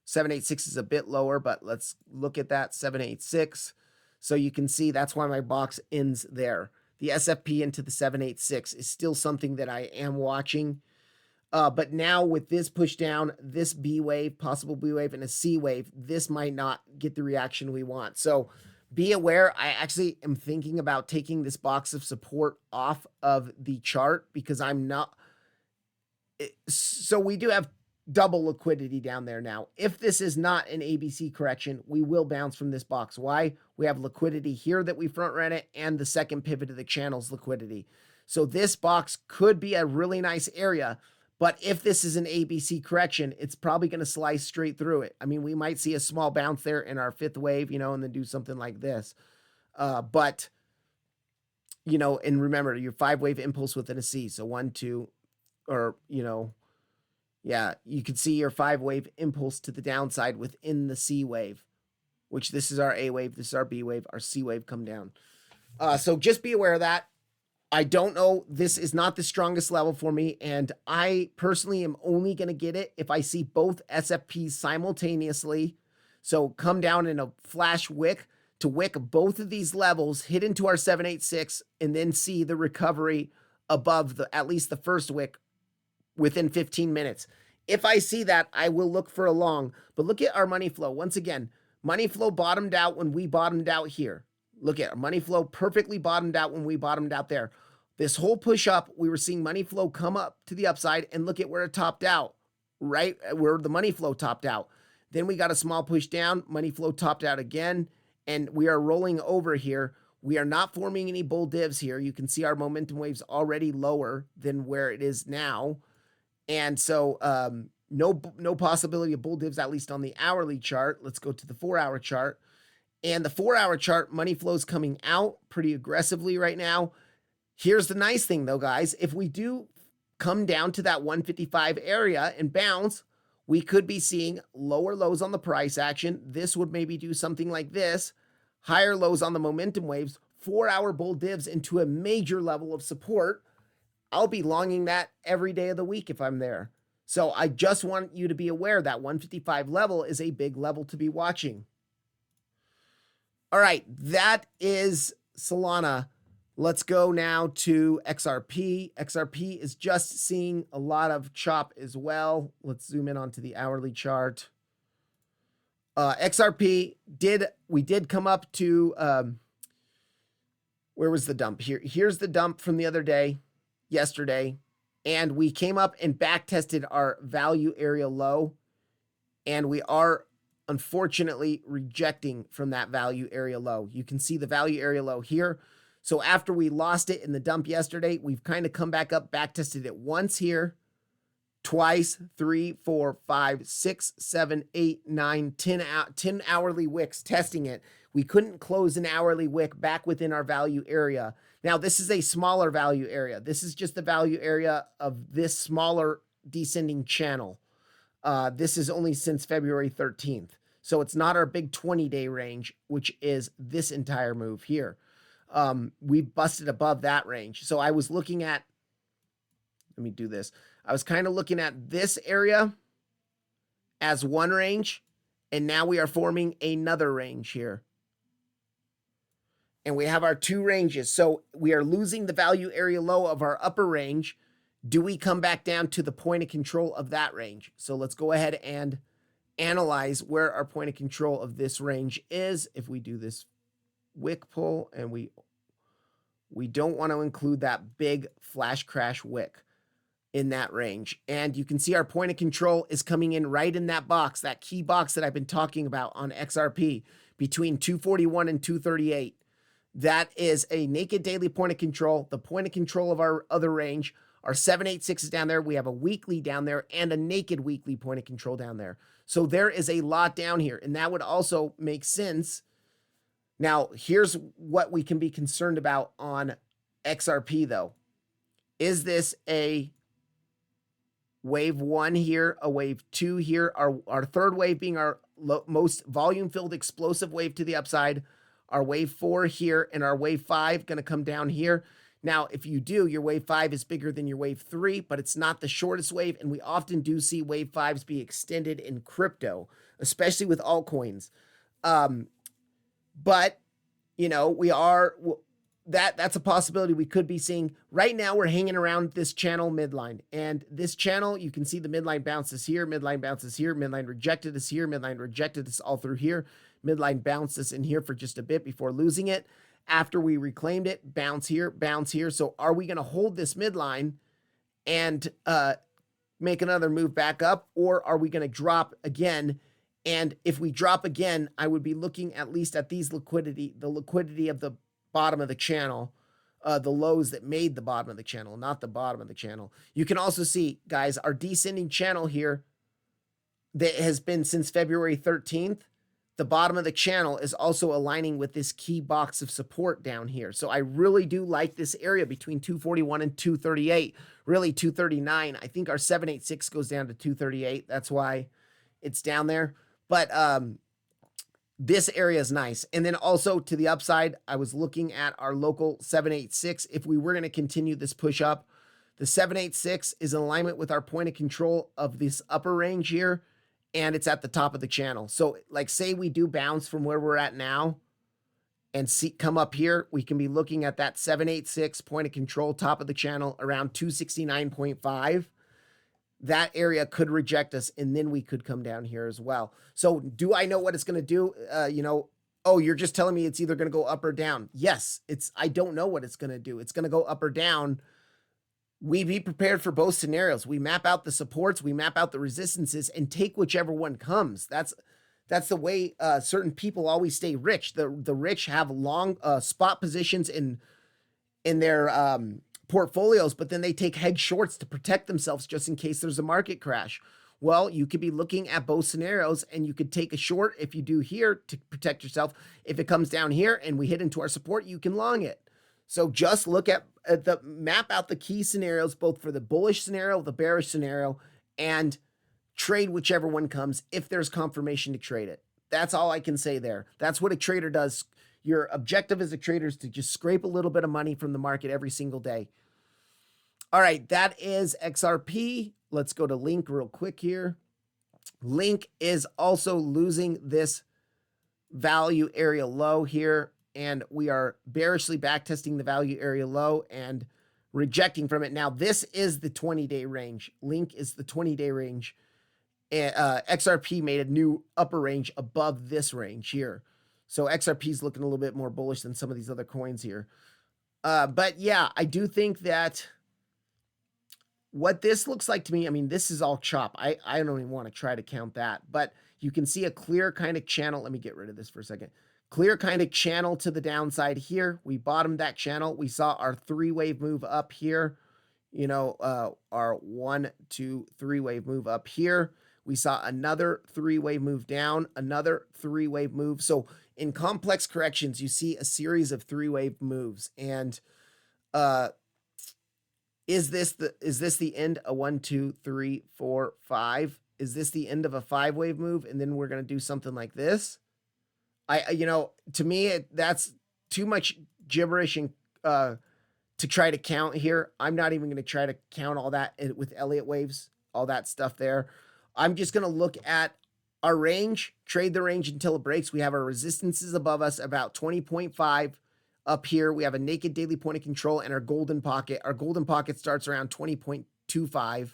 786 is a bit lower, but let's look at that 786. So you can see that's why my box ends there. The SFP into the 786 is still something that I am watching. But now with this push down, this B wave, possible B wave, and a C wave, this might not get the reaction we want. So be aware, I actually am thinking about taking this box of support off of the chart because I'm not. So we do have double liquidity down there now. If this is not an ABC correction, we will bounce from this box. Why? We have liquidity here that we front ran it and the second pivot of the channel's liquidity. So this box could be a really nice area. But if this is an ABC correction, it's probably going to slice straight through it. I mean, we might see a small bounce there in our fifth wave, and then do something like this. But, and remember, your 5-wave impulse within a C. So 1, 2, or, yeah, you can see your 5-wave impulse to the downside within the C wave, which this is our A wave, this is our B wave, our C wave come down. So just be aware of that. I don't know. This is not the strongest level for me, and I personally am only going to get it if I see both SFPs simultaneously. So come down in a flash wick to wick both of these levels, hit into our 786, and then see the recovery above at least the first wick within 15 minutes. If I see that, I will look for a long. But look at our money flow. Once again, money flow bottomed out when we bottomed out here. Look at our money flow perfectly bottomed out when we bottomed out there. This whole push up, we were seeing money flow come up to the upside, and look at where it topped out, right? Where the money flow topped out. Then we got a small push down, money flow topped out again, and we are rolling over here. We are not forming any bull divs here. You can see our momentum waves already lower than where it is now. And so no possibility of bull divs, at least on the hourly chart. Let's go to the 4-hour chart. And the 4-hour chart, money flows coming out pretty aggressively right now. Here's the nice thing, though, guys. If we do come down to that 155 area and bounce, we could be seeing lower lows on the price action. This would maybe do something like this. Higher lows on the momentum waves. 4-hour bull divs into a major level of support. I'll be longing that every day of the week if I'm there. So I just want you to be aware that 155 level is a big level to be watching. All right, that is Solana. Let's go now to XRP. XRP is just seeing a lot of chop as well. Let's zoom in onto the hourly chart. XRP we did come up to, where was the dump? Here's the dump from the other day, yesterday. And we came up and back tested our value area low. And we are unfortunately rejecting from that value area low. You can see the value area low here. So after we lost it in the dump yesterday, we've kind of come back up, back tested it once here, twice, 3, 4, 5, 6, 7, 8, 9, 10 hourly wicks testing it. We couldn't close an hourly wick back within our value area. Now, this is a smaller value area. This is just the value area of this smaller descending channel. This is only since February 13th. So it's not our big 20-day range, which is this entire move here. We busted above that range. So I was looking at, let me do this. I was kind of looking at this area as one range, and now we are forming another range here. And we have our two ranges. So we are losing the value area low of our upper range. Do we come back down to the point of control of that range? So let's go ahead and analyze where our point of control of this range is. If we do this wick pull, and we don't want to include that big flash crash wick in that range. And you can see our point of control is coming in right in that box, that key box that I've been talking about on XRP, between 241 and 238. That is a naked daily point of control. The point of control of our other range, our 786 is down there. We have a weekly down there and a naked weekly point of control down there. So there is a lot down here, and that would also make sense. Now, here's what we can be concerned about on XRP, though. Is this a wave 1 here, a wave 2 here, our third wave being our most volume-filled explosive wave to the upside, our wave 4 here, and our wave 5 going to come down here? Now, if you do, your wave 5 is bigger than your wave 3, but it's not the shortest wave, and we often do see wave 5s be extended in crypto, especially with altcoins. But, you know, that's a possibility we could be seeing. Right now, we're hanging around this channel midline. And this channel, you can see the midline bounces here, midline bounces here, midline rejected us here, midline rejected us all through here. Midline bounced us in here for just a bit before losing it. After we reclaimed it, bounce here, bounce here. So are we going to hold this midline and make another move back up, or are we going to drop again? And if we drop again, I would be looking at least at the liquidity of the bottom of the channel, the lows that made the bottom of the channel, not the bottom of the channel. You can also see, guys, our descending channel here that has been since February 13th, the bottom of the channel is also aligning with this key box of support down here. So I really do like this area between 241 and 238, really 239. I think our 786 goes down to 238. That's why it's down there. But this area is nice. And then also to the upside, I was looking at our local 786. If we were going to continue this push up, the 786 is in alignment with our point of control of this upper range here, and it's at the top of the channel. So like, say we do bounce from where we're at now and come up here, we can be looking at that 786 point of control, top of the channel, around 269.5. That area could reject us, and then we could come down here as well. So do I know what it's going to do? Oh, you're just telling me it's either going to go up or down. Yes, I don't know what it's going to do. It's going to go up or down. We be prepared for both scenarios. We map out the supports, we map out the resistances, and take whichever one comes. That's the way certain people always stay rich. The rich have long spot positions in their portfolios, but then they take hedge shorts to protect themselves just in case there's a market crash. Well, you could be looking at both scenarios, and you could take a short if you do here to protect yourself. If it comes down here and we hit into our support, you can long it. So just look at map out the key scenarios, both for the bullish scenario, the bearish scenario, and trade whichever one comes if there's confirmation to trade it. That's all I can say there. That's what a trader does. Your objective as a trader is to just scrape a little bit of money from the market every single day. All right, that is XRP. Let's go to Link real quick here. Link is also losing this value area low here. and we are bearishly backtesting the value area low and rejecting from it. Now, this is the 20-day range. Link is the 20-day range. XRP made a new upper range above this range here. So XRP is looking a little bit more bullish than some of these other coins here. But yeah, I do think that what this looks like to me, I mean, this is all chop. I don't even want to try to count that, but you can see a clear kind of channel. Let me get rid of this for a second. Clear kind of channel to the downside here. We bottomed that channel. We saw our 3-wave move up here. You know, our 1, 2, 3-wave move up here. We saw another 3-wave move down, another 3-wave move. So in complex corrections, you see a series of 3-wave moves. And is this the end of 1, 2, 3, 4, 5? Is this the end of a 5-wave move? And then we're going to do something like this? You know, to me, that's too much gibberish and to try to count here. I'm not even going to try to count all that with Elliott waves, all that stuff there. I'm just going to look at our range, trade the range until it breaks. We have our resistances above us about 20.5 up here. We have a naked daily point of control and our golden pocket. Our golden pocket starts around 20.25.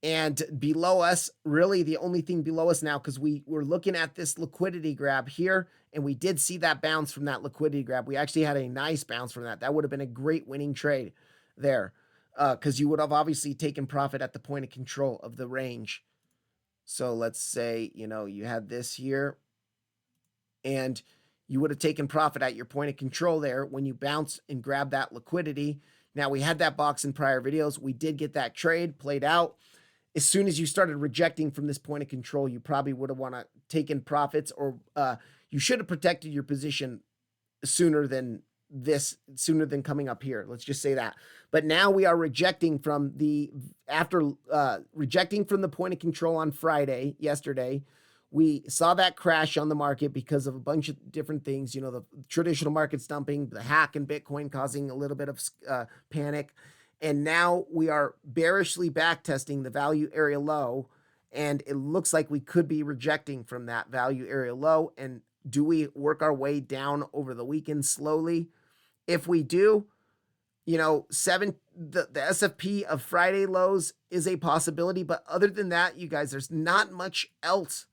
And below us, really the only thing below us now, because we were looking at this liquidity grab here, and we did see that bounce from that liquidity grab. We actually had a nice bounce from that. That would have been a great winning trade there, because you would have obviously taken profit at the point of control of the range. So let's say, you know, you had this here, and you would have taken profit at your point of control there when you bounce and grab that liquidity. Now, we had that box in prior videos. We did get that trade played out. As soon as you started rejecting from this point of control, you probably would have want to taken profits, or you should have protected your position sooner than coming up here. Let's just say that. But now we are rejecting from rejecting from the point of control on Friday, yesterday. We saw that crash on the market because of a bunch of different things. You know, the traditional markets dumping, the hack in Bitcoin causing a little bit of panic. And now we are bearishly backtesting the value area low, and it looks like we could be rejecting from that value area low. And do we work our way down over the weekend slowly? If we do, you know, the SFP of Friday lows is a possibility. But other than that, you guys, there's not much else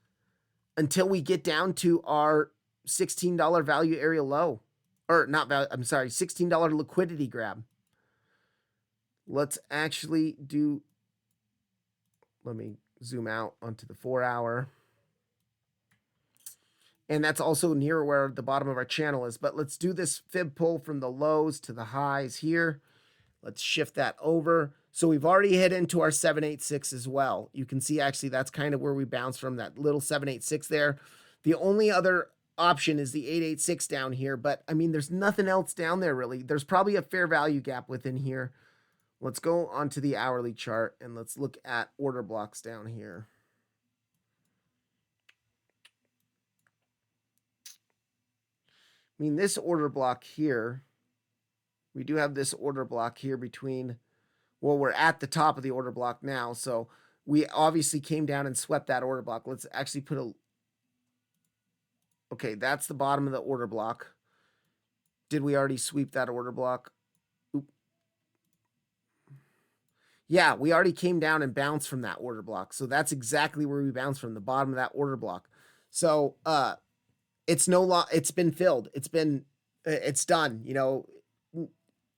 until we get down to our $16 value area low, or not value, I'm sorry, $16 liquidity grab. Let's actually let me zoom out onto the 4-hour. And that's also near where the bottom of our channel is. But let's do this fib pull from the lows to the highs here. Let's shift that over. So we've already hit into our 786 as well. You can see actually that's kind of where we bounced from, that little 786 there. The only other option is the 886 down here. But I mean, there's nothing else down there really. There's probably a fair value gap within here. Let's go onto the hourly chart and let's look at order blocks down here. I mean, this order block here, we do have this order block here between, well, we're at the top of the order block now. So we obviously came down and swept that order block. Let's actually okay, that's the bottom of the order block. Did we already sweep that order block? Yeah, we already came down and bounced from that order block. So that's exactly where we bounced from, the bottom of that order block. So it's been filled. It's done. You know,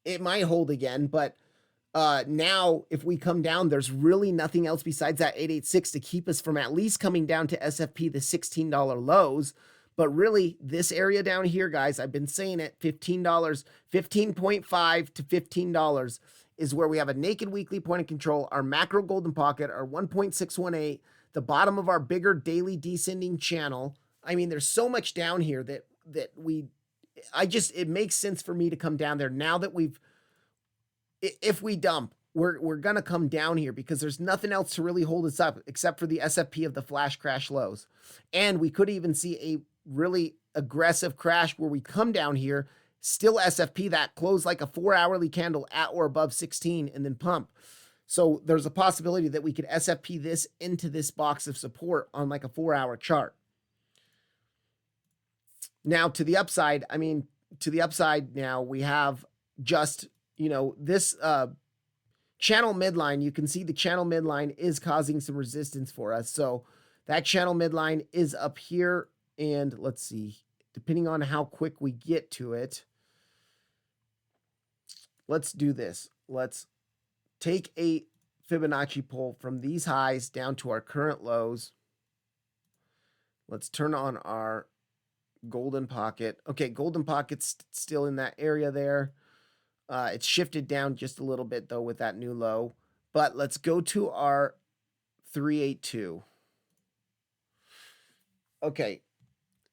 it might hold again, but now if we come down, there's really nothing else besides that 886 to keep us from at least coming down to SFP, the $16 lows. But really, this area down here, guys, I've been saying it, $15, $15.5 to $15 is where we have a naked weekly point of control, our macro golden pocket, our 1.618, the bottom of our bigger daily descending channel. I mean, there's so much down here that it makes sense for me to come down there now that if we dump, we're going to come down here because there's nothing else to really hold us up except for the SFP of the flash crash lows. And we could even see a really aggressive crash where we come down here, still SFP that, close like a 4-hourly candle at or above 16 and then pump. So there's a possibility that we could SFP this into this box of support on like a 4-hour chart. Now to the upside, I mean, to the upside now we have just, this channel midline. You can see the channel midline is causing some resistance for us. So that channel midline is up here. And let's see, depending on how quick we get to it, let's do this. Let's take a Fibonacci pull from these highs down to our current lows. Let's turn on our golden pocket. Okay, golden pocket's still in that area there. It's shifted down just a little bit though with that new low. But let's go to our 382. Okay.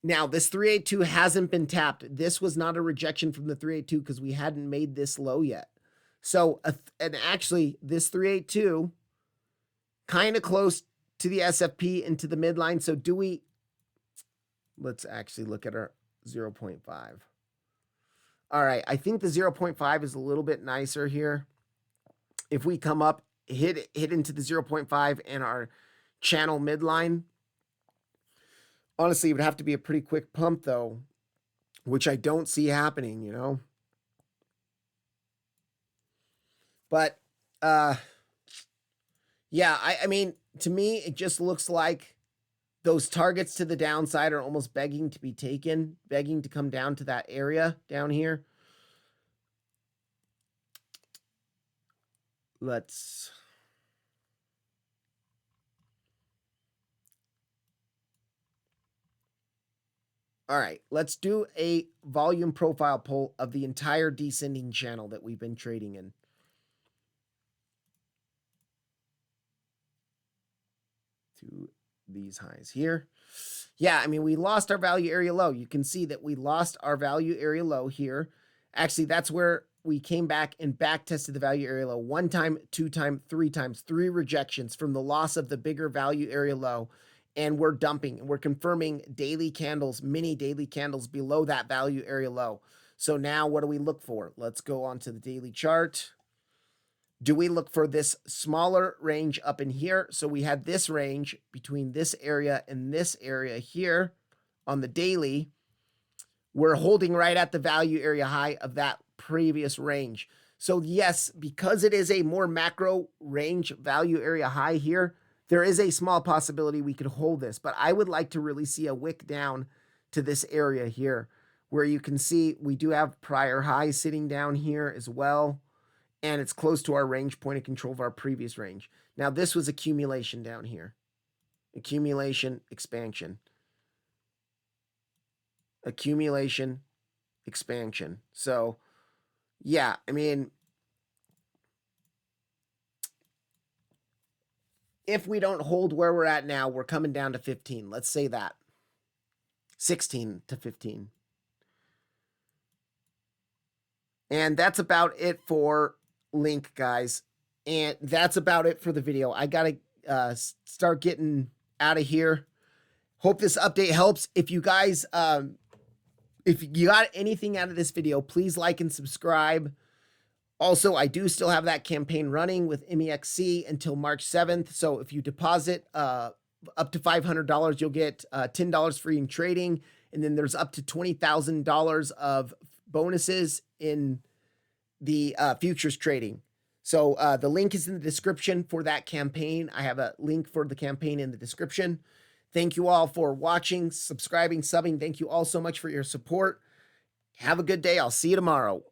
Now this 382 hasn't been tapped. This was not a rejection from the 382 because we hadn't made this low yet. So, and actually this 382 kind of close to the SFP and to the midline. So let's actually look at our 0.5. All right, I think the 0.5 is a little bit nicer here. If we come up, hit into the 0.5 and our channel midline, honestly, it would have to be a pretty quick pump though, which I don't see happening, But, yeah, I mean, to me, it just looks like those targets to the downside are almost begging to be taken, begging to come down to that area down here. All right, let's do a volume profile pull of the entire descending channel that we've been trading in. To these highs here. Yeah, I mean, we lost our value area low. You can see that we lost our value area low here. Actually, that's where we came back and back tested the value area low 1 time, 2 times, 3 times, 3 rejections from the loss of the bigger value area low. And we're dumping and we're confirming daily candles, mini daily candles below that value area low. So now what do we look for? Let's go on to the daily chart. Do we look for this smaller range up in here? So we had this range between this area and this area here on the daily. We're holding right at the value area high of that previous range. So yes, because it is a more macro range value area high here, there is a small possibility we could hold this, but I would like to really see a wick down to this area here where you can see we do have prior highs sitting down here as well. And it's close to our range point of control of our previous range. Now this was accumulation down here. Accumulation, expansion. Accumulation, expansion. So yeah, I mean, if we don't hold where we're at now, we're coming down to 15. Let's say that. 16 to 15. And that's about it for Link, guys. And that's about it for the video. I gotta start getting out of here. Hope this update helps. If you guys, if you got anything out of this video, please like and subscribe. Also, I do still have that campaign running with MEXC until March 7th. So if you deposit up to $500, you'll get $10 free in trading. And then there's up to $20,000 of bonuses in the futures trading. So the link is in the description for that campaign. I have a link for the campaign in the description. Thank you all for watching, subscribing, subbing. Thank you all so much for your support. Have a good day. I'll see you tomorrow.